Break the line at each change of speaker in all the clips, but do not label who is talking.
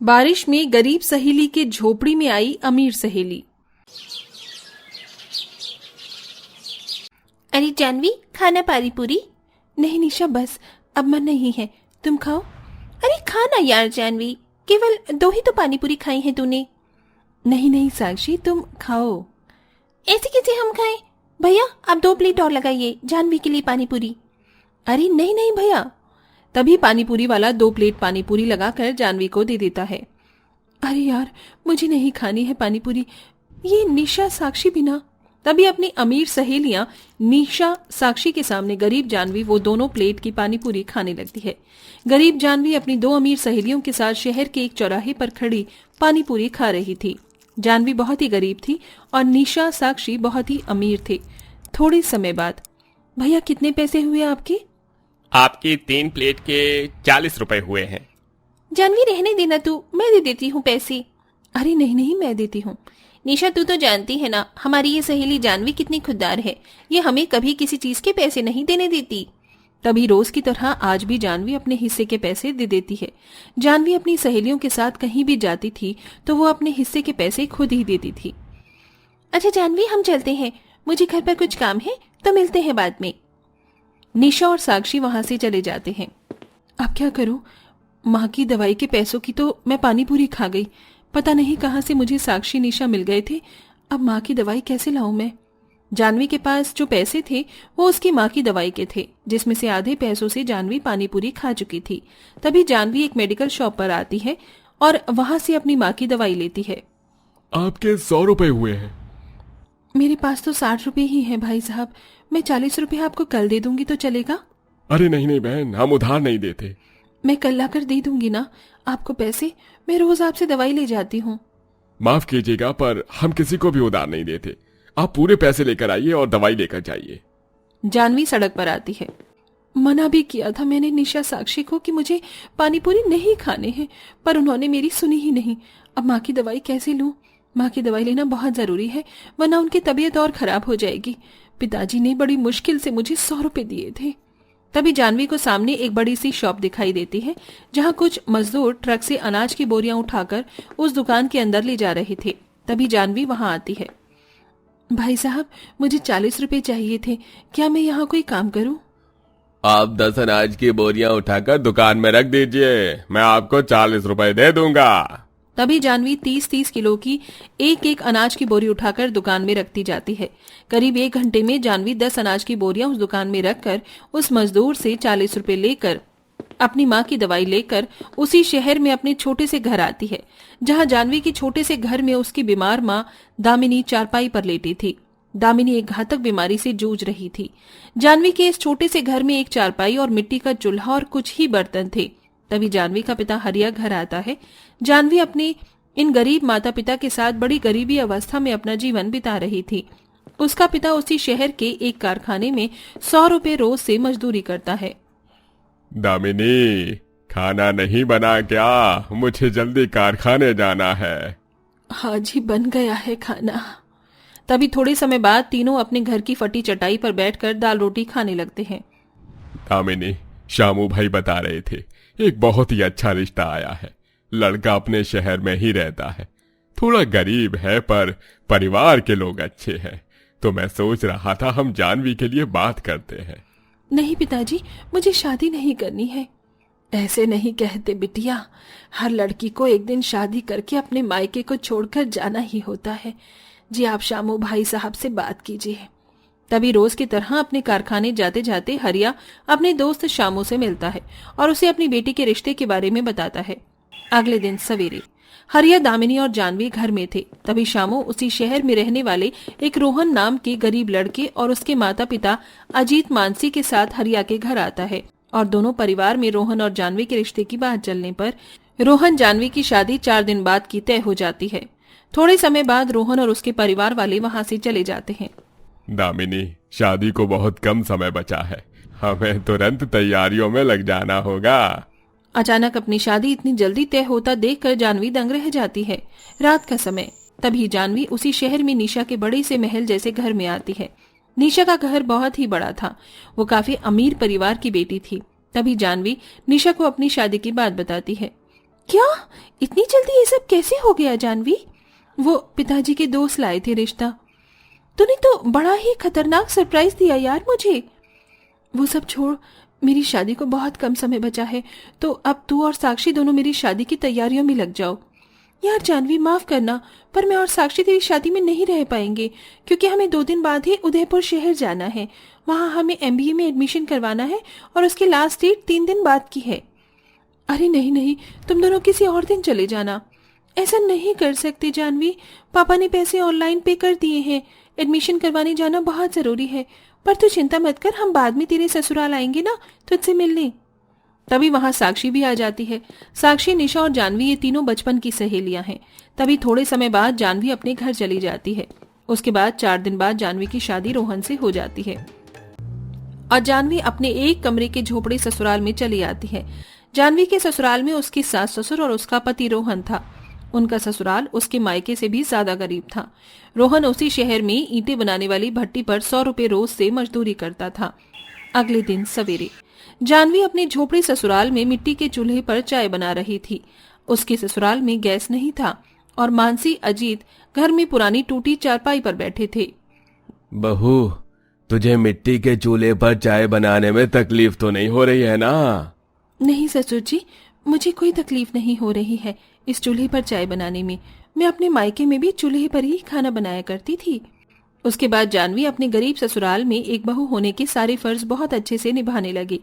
बारिश में गरीब सहेली के झोपड़ी में आई अमीर सहेली।
अरे जानवी, खाना पानी पूरी?
नहीं निशा, बस अब मन नहीं है, तुम खाओ।
अरे खाना यार जानवी, केवल 2 ही तो पानी पूरी खाई है तूने।
नहीं नहीं साक्षी, तुम खाओ।
ऐसे कैसे हम खाएं? भैया आप 2 प्लेट और लगाइए जानवी के लिए पानी पूरी।
अरे नहीं नहीं भैया। तभी पानी पूरी वाला 2 प्लेट पानी पूरी लगाकर जानवी को दे देता है। अरे यार, मुझे नहीं खानी है पानी पूरी, ये निशा साक्षी बिना। तभी अपनी अमीर सहेलियां निशा साक्षी के सामने गरीब जानवी वो दोनों प्लेट की पानी पूरी खाने लगती है। गरीब जानवी अपनी 2 अमीर सहेलियों के साथ शहर के एक चौराहे पर खड़ी पानी पूरी खा रही थी। जानवी बहुत ही गरीब थी और निशा साक्षी बहुत ही अमीर थे। थोड़े समय बाद, भैया कितने पैसे हुए आपके?
आपकी 3 प्लेट के 40 रुपए हुए हैं।
जानवी रहने देना तू, मैं दे देती हूँ पैसे।
अरे नहीं नहीं, मैं देती हूँ।
निशा तू तो जानती है ना, हमारी ये सहेली जानवी कितनी खुददार है, ये हमें कभी किसी चीज के पैसे नहीं देने देती।
तभी रोज की तरह आज भी जानवी अपने हिस्से के पैसे दे देती है। जानवी अपनी सहेलियों के साथ कहीं भी जाती थी तो वो अपने हिस्से के पैसे खुद ही देती थी।
अच्छा जानवी, हम चलते हैं, मुझे घर पर कुछ काम है, तो मिलते हैं बाद में।
निशा और साक्षी वहां से चले जाते हैं। अब क्या करूं? माँ की दवाई के पैसों की तो मैं पानी पूरी खा गई। पता नहीं कहां से मुझे साक्षी निशा मिल गए थे। अब माँ की दवाई कैसे लाऊं मैं? जानवी के पास जो पैसे थे वो उसकी माँ की दवाई के थे, जिसमें से आधे पैसों से जानवी पानी पूरी खा चुकी थी। तभी जानवी एक मेडिकल शॉप पर आती है और वहां से अपनी माँ की दवाई लेती है।
आपके 100 रुपए हुए हैं।
मेरे पास तो 60 रुपए ही हैं भाई साहब, मैं 40 रुपए आपको कल दे दूंगी तो चलेगा?
अरे नहीं नहीं बहन, हम उधार नहीं देते।
मैं कल लाकर दे दूंगी ना आपको पैसे, मैं रोज आपसे दवाई ले जाती हूँ।
माफ कीजिएगा, पर हम किसी को भी उधार नहीं देते। आप पूरे पैसे लेकर आइए और दवाई लेकर जाइए।
जानवी सड़क पर आती है। मना भी किया था मैंने निशा साक्षी को कि मुझे पानी पूरी नहीं खाने हैं, पर उन्होंने मेरी सुनी ही नहीं। अब माँ की दवाई कैसे लूं? माँ की दवाई लेना बहुत जरूरी है, वरना उनकी तबीयत और खराब हो जाएगी। पिताजी ने बड़ी मुश्किल से मुझे 100 रुपए दिए थे। तभी जानवी को सामने एक बड़ी सी शॉप दिखाई देती है, जहाँ कुछ मजदूर ट्रक से अनाज की बोरियां उठाकर उस दुकान के अंदर ले जा रहे थे। तभी जानवी वहां आती है। भाई साहब, मुझे 40 रुपए चाहिए थे, क्या मैं यहाँ कोई काम करूं?
आप 10 अनाज की बोरियां उठाकर दुकान में रख दीजिए, मैं आपको 40 रुपए दे दूंगा।
तभी जानवी 30-30 किलो की एक अनाज की बोरी उठाकर दुकान में रखती जाती है। करीब 1 घंटे में जानवी 10 अनाज की बोरियां उस दुकान में रखकर उस मजदूर से 40 रुपए लेकर अपनी माँ की दवाई लेकर उसी शहर में अपने छोटे से घर आती है, जहाँ जानवी के छोटे से घर में उसकी बीमार माँ दामिनी चारपाई पर लेटी थी। दामिनी एक घातक बीमारी से जूझ रही थी। जानवी के इस छोटे से घर में एक चारपाई और मिट्टी का चूल्हा और कुछ ही बर्तन थे। तभी जानवी का पिता हरिया घर आता है। जानवी अपने इन गरीब माता पिता के साथ बड़ी गरीबी अवस्था में अपना जीवन बिता रही थी। उसका पिता उसी शहर के एक कारखाने में 100 रुपए रोज से मजदूरी करता है।
दामिनी, खाना नहीं बना क्या? मुझे जल्दी कारखाने जाना है।
हाँ जी, बन गया है खाना। तभी थोड़े समय बाद तीनों अपने घर की फटी चटाई पर बैठकर दाल रोटी खाने लगते हैं।
दामिनी, शामू भाई बता रहे थे, एक बहुत ही अच्छा रिश्ता आया है। लड़का अपने शहर में ही रहता है, थोड़ा गरीब है पर परिवार के लोग अच्छे हैं। तो मैं सोच रहा था हम जानवी के लिए बात करते हैं।
नहीं पिताजी, मुझे शादी नहीं करनी है। ऐसे नहीं कहते बिटिया, हर लड़की को एक दिन शादी करके अपने मायके को छोड़कर जाना ही होता है। जी आप शामू भाई साहब से बात कीजिए। तभी रोज की तरह अपने कारखाने जाते जाते हरिया अपने दोस्त शामू से मिलता है और उसे अपनी बेटी के रिश्ते के बारे में बताता है। अगले दिन सवेरे हरिया, दामिनी और जानवी घर में थे। तभी शामू उसी शहर में रहने वाले एक रोहन नाम के गरीब लड़के और उसके माता पिता अजीत मानसी के साथ हरिया के घर आता है और दोनों परिवार में रोहन और जानवी के रिश्ते की बात चलने पर रोहन जानवी की शादी 4 दिन बाद की तय हो जाती है। थोड़े समय बाद रोहन और उसके परिवार वाले वहां से चले जाते हैं।
दामिनी, शादी को बहुत कम समय बचा है, हमें तुरंत तैयारियों में लग जाना होगा।
अचानक अपनी शादी इतनी जल्दी तय होता देखकर जानवी दंग रह जाती है। रात का समय, तभी जानवी उसी शहर में निशा के बड़े से महल जैसे घर में आती है। निशा का घर बहुत ही बड़ा था, वो काफी अमीर परिवार की बेटी थी। तभी जानवी निशा को अपनी शादी की बात बताती है। क्या? इतनी जल्दी ये सब कैसे हो गया जानवी? वो पिताजी के दोस्त लाए थे रिश्ता। तूने तो बड़ा ही खतरनाक सरप्राइज दिया यार मुझे। वो सब छोड़, मेरी शादी को बहुत कम समय बचा है, तो अब तू और साक्षी दोनों मेरी शादी की तैयारियों में लग जाओ। यार जानवी, माफ करना, पर मैं और साक्षी तेरी शादी में नहीं रह पाएंगे, क्योंकि हमें 2 दिन बाद ही उदयपुर शहर जाना है। वहां हमें MBA में एडमिशन करवाना है और उसकी लास्ट डेट 3 दिन बाद की है। अरे नहीं नहीं, तुम दोनों किसी और दिन चले जाना। ऐसा नहीं कर सकते जानवी, पापा ने पैसे ऑनलाइन पे कर दिए हैं। एडमिशन करवाने जाना बहुत जरूरी है, पर तू चिंता मत कर, हम बाद में तेरे ससुराल आएंगे ना तुझसे मिलने। तभी वहां साक्षी भी आ जाती है। साक्षी, निशा और जानवी ये तीनों बचपन की सहेलियां हैं। तभी थोड़े समय बाद जानवी अपने घर चली जाती है। उसके बाद 4 दिन बाद जानवी की शादी रोहन से हो जाती है और जानवी अपने एक कमरे के झोपड़े ससुराल में चली आती है। जानवी के ससुराल में उसकी सास ससुर और उसका पति रोहन था। उनका ससुराल उसके मायके से भी ज्यादा गरीब था। रोहन उसी शहर में ईंटें बनाने वाली भट्टी पर 100 रुपए रोज से मजदूरी करता था। अगले दिन सवेरे जानवी अपने झोपड़ी ससुराल में मिट्टी के चूल्हे पर चाय बना रही थी। उसके ससुराल में गैस नहीं था और मानसी, अजीत घर में पुरानी टूटी चारपाई पर बैठे थे।
बहू, तुझे मिट्टी के चूल्हे पर चाय बनाने में तकलीफ तो नहीं हो रही है ना?
नहीं ससुर जी, मुझे कोई तकलीफ नहीं हो रही है इस चूल्हे पर चाय बनाने में। मैं अपने मायके में भी चूल्हे पर ही खाना बनाया करती थी। उसके बाद जानवी अपने गरीब ससुराल में एक बहू होने के सारे फर्ज बहुत अच्छे से निभाने लगी।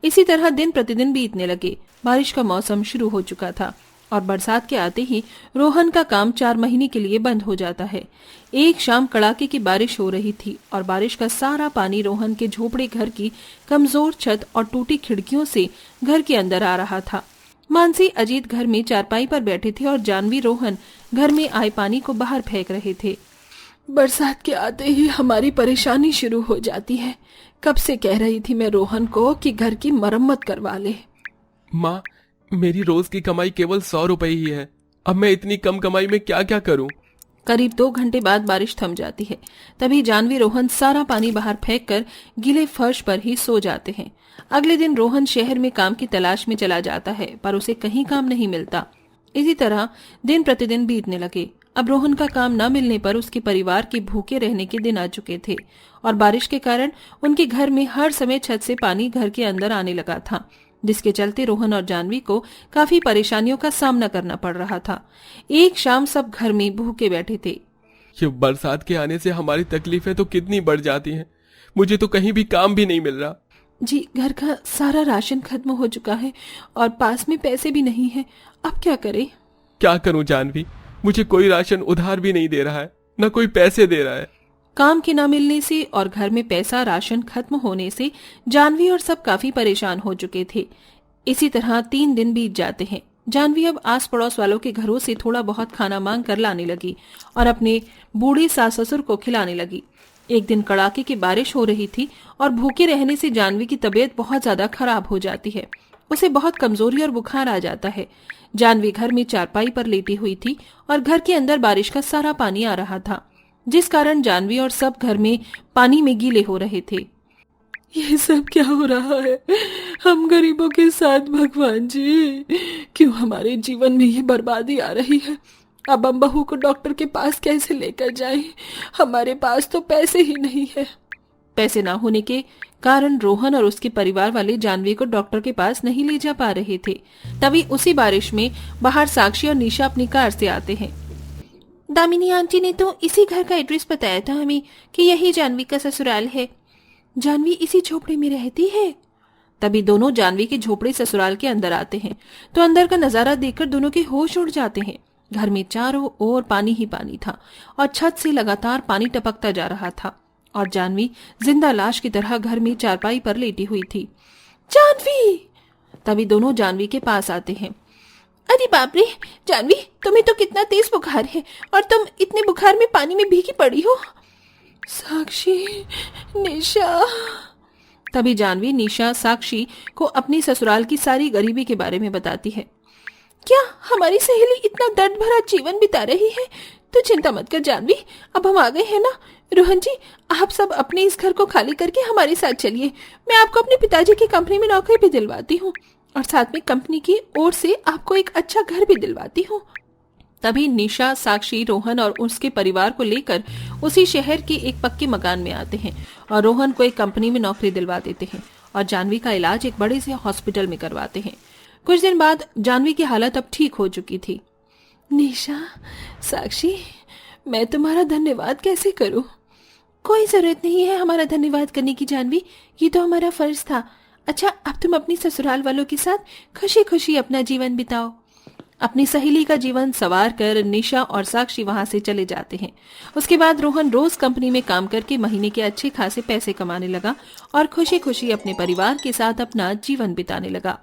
इसी तरह दिन प्रतिदिन बीतने लगे। बारिश का मौसम शुरू हो चुका था और बरसात के आते ही रोहन का काम 4 महीने के लिए बंद हो जाता है। एक शाम कड़ाके की बारिश हो रही थी और बारिश का सारा पानी रोहन के झोपड़े घर की कमजोर छत और टूटी खिड़कियों से घर के अंदर आ रहा था। मानसी, अजीत घर में चारपाई पर बैठे थे और जानवी, रोहन घर में आए पानी को बाहर फेंक रहे थे। बरसात के आते ही हमारी परेशानी शुरू हो जाती है। कब से कह रही थी मैं रोहन को कि घर की मरम्मत करवा ले।
माँ, मेरी रोज की कमाई केवल 100 रुपए ही है। अब मैं इतनी कम कमाई में क्या क्या करूं?
करीब 2 घंटे बाद बारिश थम जाती है। तभी जानवी, रोहन सारा पानी बाहर फेंककर गीले फर्श पर ही सो जाते हैं। अगले दिन रोहन शहर में काम की तलाश में चला जाता है, पर उसे कहीं काम नहीं मिलता। इसी तरह दिन प्रतिदिन बीतने लगे। अब रोहन का काम न मिलने पर उसके परिवार के भूखे रहने के दिन आ चुके थे और बारिश के कारण उनके घर में हर समय छत से पानी घर के अंदर आने लगा था, जिसके चलते रोहन और जानवी को काफी परेशानियों का सामना करना पड़ रहा था। एक शाम सब घर में भूखे बैठे थे।
ये बरसात के आने से हमारी तकलीफें तो कितनी बढ़ जाती हैं। मुझे तो कहीं भी काम भी नहीं मिल रहा।
जी, घर का सारा राशन खत्म हो चुका है और पास में पैसे भी नहीं है। अब क्या करें?
क्या करूं जानवी, मुझे कोई राशन उधार भी नहीं दे रहा है, न कोई पैसे दे रहा है।
काम के न मिलने से और घर में पैसा राशन खत्म होने से जानवी और सब काफी परेशान हो चुके थे। इसी तरह 3 दिन बीत जाते हैं। जानवी अब आस पड़ोस वालों के घरों से थोड़ा बहुत खाना मांग कर लाने लगी और अपने बूढ़े सास ससुर को खिलाने लगी। एक दिन कड़ाके की बारिश हो रही थी और भूखे रहने से जानवी की तबीयत बहुत ज्यादा खराब हो जाती है। उसे बहुत कमजोरी और बुखार आ जाता है। जानवी घर में चारपाई पर लेटी हुई थी और घर के अंदर बारिश का सारा पानी आ रहा था, जिस कारण जानवी और सब घर में पानी में गीले हो रहे थे। ये सब क्या हो रहा है? हम गरीबों के साथ, भगवान जी, क्यों हमारे जीवन में ये बर्बादी आ रही है? अब हम बहू को डॉक्टर के पास कैसे लेकर जाएं? हमारे पास तो पैसे ही नहीं है। पैसे ना होने के कारण रोहन और उसके परिवार वाले जानवी को डॉक्टर के पास नहीं ले जा पा रहे थे। तभी उसी बारिश में बाहर साक्षी और निशा अपनी कार से आते हैं।
दामिनी आंटी ने तो इसी घर का एड्रेस बताया था हमें कि यही जानवी का ससुराल है।
जानवी इसी झोपड़े में रहती है? तभी दोनों जानवी के झोपड़े ससुराल के अंदर आते हैं तो अंदर का नजारा देखकर दोनों के होश उड़ जाते हैं। घर में चारों ओर पानी ही पानी था और छत से लगातार पानी टपकता जा रहा था और जानवी जिंदा लाश की तरह घर में चारपाई पर लेटी हुई थी। जानवी! तभी दोनों जानवी के पास आते हैं।
अरे बाप रे जानवी, तुम्हें तो कितना तेज बुखार है और तुम इतने बुखार में पानी में भीगी पड़ी हो।
साक्षी, निशा। तभी जानवी निशा साक्षी को अपनी ससुराल की सारी गरीबी के बारे में बताती है।
क्या हमारी सहेली इतना दर्द भरा जीवन बिता रही है? तो चिंता मत कर जानवी, अब हम आ गए हैं ना। रोहन जी, आप सब अपने इस घर को खाली करके हमारे साथ चलिए। मैं आपको अपने पिताजी की कंपनी में नौकरी भी दिलवाती हूँ। और साथ में कंपनी की ओर से आपको एक अच्छा घर भी दिलवाती हूँ।
तभी निशा, साक्षी, रोहन और उसके परिवार को लेकर उसी शहर के एक पक्के मकान में आते हैं और रोहन को एक कंपनी में नौकरी दिलवा देते हैं और जानवी का इलाज एक बड़े से हॉस्पिटल में करवाते हैं। कुछ दिन बाद जानवी की हालत अब ठीक हो चुकी थी।
निशा, साक्षी, मैं तुम्हारा धन्यवाद कैसे करूं? कोई जरूरत नहीं है हमारा धन्यवाद करने की जानवी, ये तो हमारा फर्ज था। अच्छा, अब तुम अपनी ससुराल वालों के साथ खुशी खुशी अपना जीवन बिताओ।
अपनी सहेली का जीवन संवार कर निशा और साक्षी वहां से चले जाते हैं। उसके बाद रोहन रोज कंपनी में काम करके महीने के अच्छे खासे पैसे कमाने लगा और खुशी खुशी अपने परिवार के साथ अपना जीवन बिताने लगा।